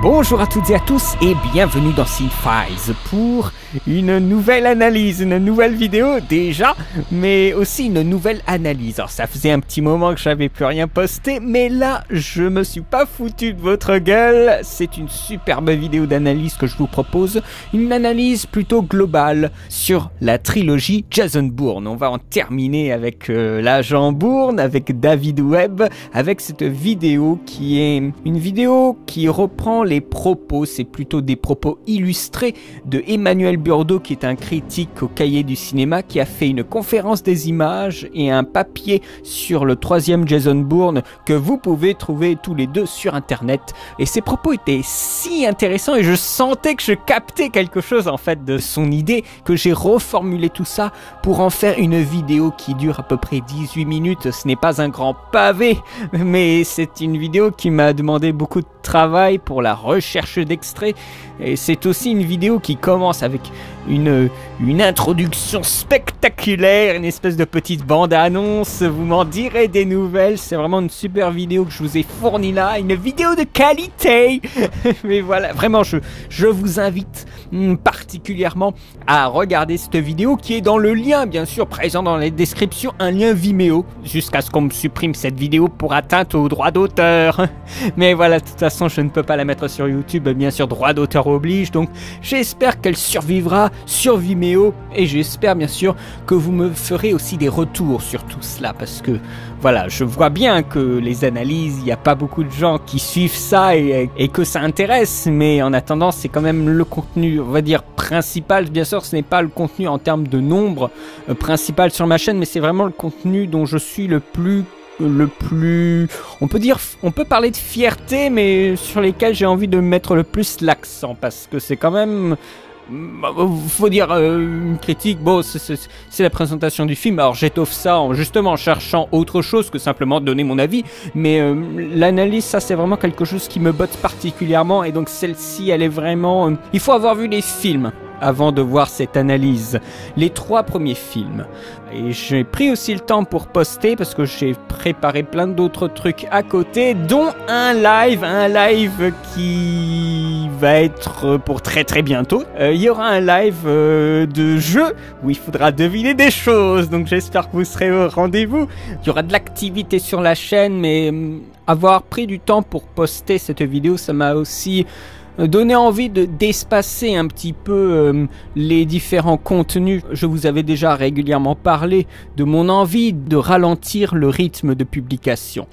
Bonjour à toutes et à tous et bienvenue dans Cinefiles pour une nouvelle analyse, une nouvelle vidéo déjà, mais aussi une nouvelle analyse. Alors ça faisait un petit moment que j'avais plus rien posté, mais là je me suis pas foutu de votre gueule. C'est une superbe vidéo d'analyse que je vous propose, une analyse plutôt globale sur la trilogie Jason Bourne. On va en terminer avec l'agent Bourne, avec David Webb, avec cette vidéo qui est une vidéo qui reprend les propos, c'est plutôt des propos illustrés de Emmanuel Burdeau, qui est un critique au Cahier du cinéma, qui a fait une conférence des images et un papier sur le troisième Jason Bourne que vous pouvez trouver tous les deux sur internet. Et ses propos étaient si intéressants et je sentais que je captais quelque chose en fait de son idée, que j'ai reformulé tout ça pour en faire une vidéo qui dure à peu près 18 minutes. Ce n'est pas un grand pavé, mais c'est une vidéo qui m'a demandé beaucoup de travail pour la recherche d'extraits, et c'est aussi une vidéo qui commence avec une introduction spectaculaire, une espèce de petite bande-annonce, vous m'en direz des nouvelles. C'est vraiment une super vidéo que je vous ai fournie là, une vidéo de qualité. Mais voilà, vraiment je vous invite particulièrement à regarder cette vidéo qui est dans le lien bien sûr présent dans les descriptions, un lien Vimeo, jusqu'à ce qu'on me supprime cette vidéo pour atteinte aux droits d'auteur. Mais voilà, de toute façon je ne peux pas la mettre sur YouTube, bien sûr, droit d'auteur oblige, donc j'espère qu'elle survivra sur Vimeo et j'espère bien sûr que vous me ferez aussi des retours sur tout cela, parce que voilà, je vois bien que les analyses, il n'y a pas beaucoup de gens qui suivent ça et que ça intéresse, mais en attendant c'est quand même le contenu, on va dire, principal. Bien sûr ce n'est pas le contenu en termes de nombre principal sur ma chaîne, mais c'est vraiment le contenu dont je suis le plus, on peut parler de fierté, mais sur lesquels j'ai envie de mettre le plus l'accent, parce que c'est quand même, faut dire, une critique. Bon, c'est la présentation du film, alors j'étoffe ça en justement cherchant autre chose que simplement donner mon avis, mais l'analyse, ça c'est vraiment quelque chose qui me botte particulièrement, et donc celle-ci elle est vraiment, il faut avoir vu les films avant de voir cette analyse, les 3 premiers films. Et j'ai pris aussi le temps pour poster parce que j'ai préparé plein d'autres trucs à côté, dont un live qui va être pour très bientôt. Il y aura un live de jeu où il faudra deviner des choses, donc j'espère que vous serez au rendez-vous. Il y aura de l'activité sur la chaîne, mais avoir pris du temps pour poster cette vidéo, ça m'a aussi donner envie d'espacer un petit peu les différents contenus. Je vous avais déjà régulièrement parlé de mon envie de ralentir le rythme de publication.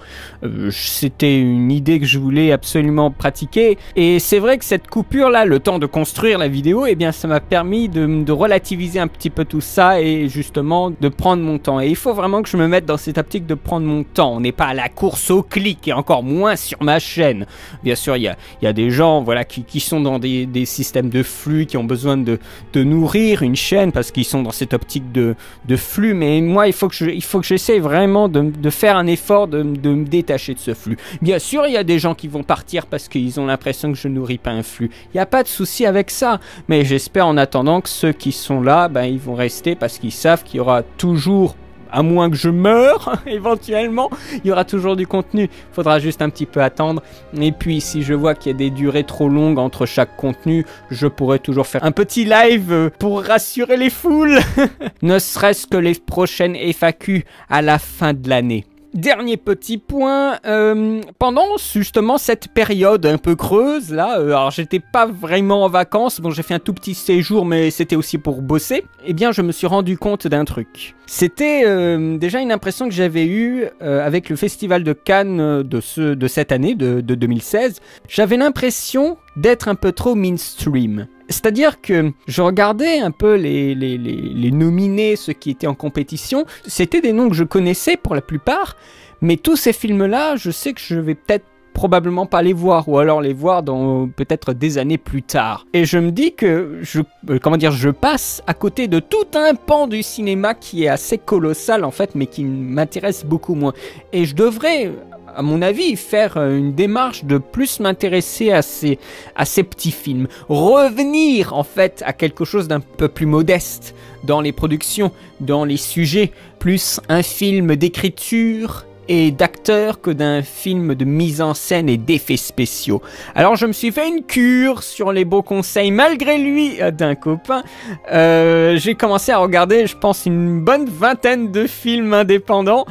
C'était une idée que je voulais absolument pratiquer, et c'est vrai que cette coupure là, le temps de construire la vidéo, eh bien ça m'a permis de relativiser un petit peu tout ça et justement de prendre mon temps. Et il faut vraiment que je me mette dans cette optique de prendre mon temps. On n'est pas à la course au clic, et encore moins sur ma chaîne. Bien sûr il y a des gens, voilà, qui sont dans des systèmes de flux, qui ont besoin de nourrir une chaîne parce qu'ils sont dans cette optique de flux, mais moi il faut que j'essaie vraiment de faire un effort de me détacher de ce flux. Bien sûr il y a des gens qui vont partir parce qu'ils ont l'impression que je nourris pas un flux, il n'y a pas de souci avec ça, mais j'espère en attendant que ceux qui sont là, ben, ils vont rester parce qu'ils savent qu'il y aura toujours, à moins que je meure, éventuellement, il y aura toujours du contenu. Il faudra juste un petit peu attendre. Et puis, si je vois qu'il y a des durées trop longues entre chaque contenu, je pourrais toujours faire un petit live pour rassurer les foules. Ne serait-ce que les prochaines FAQ à la fin de l'année. Dernier petit point, pendant justement cette période un peu creuse là, alors j'étais pas vraiment en vacances, bon j'ai fait un tout petit séjour mais c'était aussi pour bosser, eh bien je me suis rendu compte d'un truc. C'était déjà une impression que j'avais eue avec le festival de Cannes de cette année, de 2016. J'avais l'impression d'être un peu trop mainstream. C'est-à-dire que je regardais un peu les nominés, ceux qui étaient en compétition. C'était des noms que je connaissais pour la plupart, mais tous ces films-là, je sais que je vais peut-être probablement pas les voir, ou alors les voir dans peut-être des années plus tard. Et je me dis que je passe à côté de tout un pan du cinéma qui est assez colossal en fait, mais qui m'intéresse beaucoup moins. Et je devrais, à mon avis, faire une démarche de plus m'intéresser à ces petits films. Revenir, en fait, à quelque chose d'un peu plus modeste dans les productions, dans les sujets. Plus un film d'écriture et d'acteur que d'un film de mise en scène et d'effets spéciaux. Alors je me suis fait une cure sur les beaux conseils malgré lui d'un copain. J'ai commencé à regarder, je pense, une bonne vingtaine de films indépendants,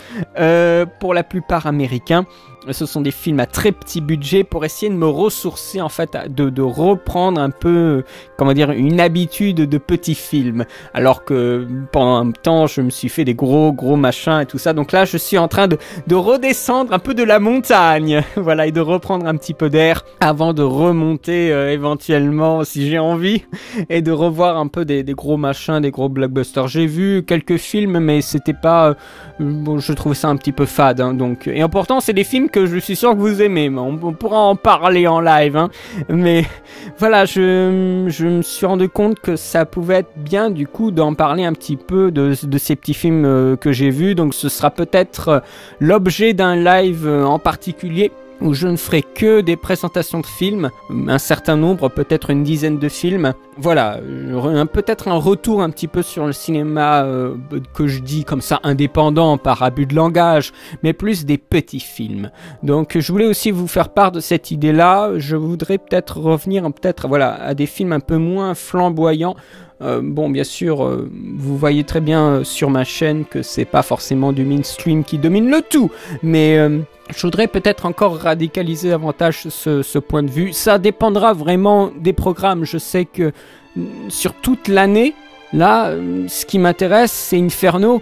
pour la plupart américains. Ce sont des films à très petit budget pour essayer de me ressourcer, en fait, de reprendre un peu, comment dire, une habitude de petits films. Alors que pendant un temps, je me suis fait des gros machins et tout ça. Donc là, je suis en train de redescendre un peu de la montagne, voilà, et de reprendre un petit peu d'air avant de remonter éventuellement, si j'ai envie, et de revoir un peu des gros machins, des gros blockbusters. J'ai vu quelques films, mais c'était pas... bon, je trouvais ça un petit peu fade, hein, donc... Et pourtant, c'est des films que je suis sûr que vous aimez, mais on pourra en parler en live, hein. Mais voilà, je me suis rendu compte que ça pouvait être bien du coup d'en parler un petit peu de ces petits films que j'ai vus. Donc ce sera peut-être l'objet d'un live en particulier, où je ne ferai que des présentations de films, un certain nombre, peut-être une dizaine de films. Voilà, peut-être un retour un petit peu sur le cinéma que je dis comme ça indépendant par abus de langage, mais plus des petits films. Donc je voulais aussi vous faire part de cette idée-là. Je voudrais peut-être revenir voilà, à des films un peu moins flamboyants. Bon, bien sûr, vous voyez très bien sur ma chaîne que c'est pas forcément du mainstream qui domine le tout, mais je voudrais peut-être encore radicaliser davantage ce point de vue. Ça dépendra vraiment des programmes. Je sais que sur toute l'année, là, ce qui m'intéresse, c'est Inferno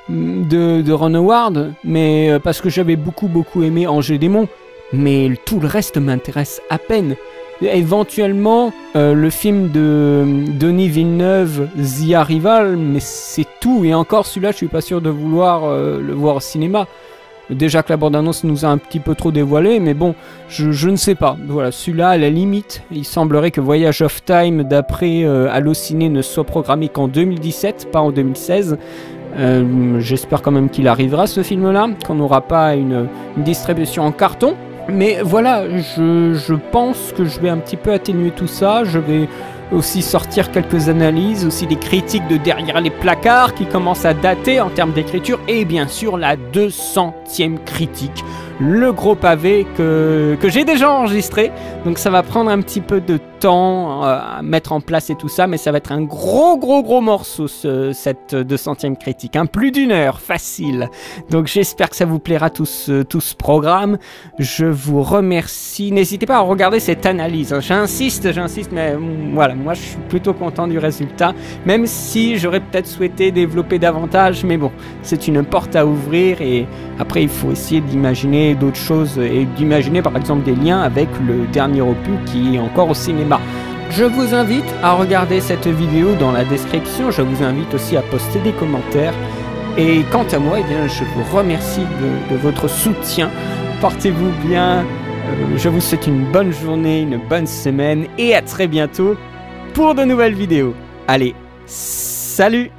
de Ron Howard, mais parce que j'avais beaucoup aimé Angers Démon, mais tout le reste m'intéresse à peine. Éventuellement le film de Denis Villeneuve, The Arrival, mais c'est tout. Et encore, celui-là, je suis pas sûr de vouloir le voir au cinéma. Déjà que la bande-annonce nous a un petit peu trop dévoilé, mais bon, je ne sais pas. Voilà, celui-là, à la limite, il semblerait que Voyage of Time, d'après Allociné, ne soit programmé qu'en 2017, pas en 2016. J'espère quand même qu'il arrivera, ce film-là, qu'on n'aura pas une distribution en carton. Mais voilà, je pense que je vais un petit peu atténuer tout ça. Je vais aussi sortir quelques analyses, aussi des critiques de derrière les placards qui commencent à dater en termes d'écriture. Et bien sûr, la 200e critique, le gros pavé que j'ai déjà enregistré. Donc ça va prendre un petit peu de temps à mettre en place et tout ça, mais ça va être un gros morceau, cette 200e critique, hein, plus d'1 heure, facile. Donc j'espère que ça vous plaira tout ce programme. Je vous remercie. N'hésitez pas à regarder cette analyse, hein. J'insiste, mais voilà, moi je suis plutôt content du résultat, même si j'aurais peut-être souhaité développer davantage, mais bon, c'est une porte à ouvrir, et après il faut essayer d'imaginer d'autres choses, et d'imaginer par exemple des liens avec le dernier opus qui est encore au cinéma. Je vous invite à regarder cette vidéo dans la description. Je vous invite aussi à poster des commentaires. Et quant à moi, eh bien, je vous remercie de votre soutien. Portez-vous bien. Je vous souhaite une bonne journée, une bonne semaine, et à très bientôt pour de nouvelles vidéos. Allez, salut!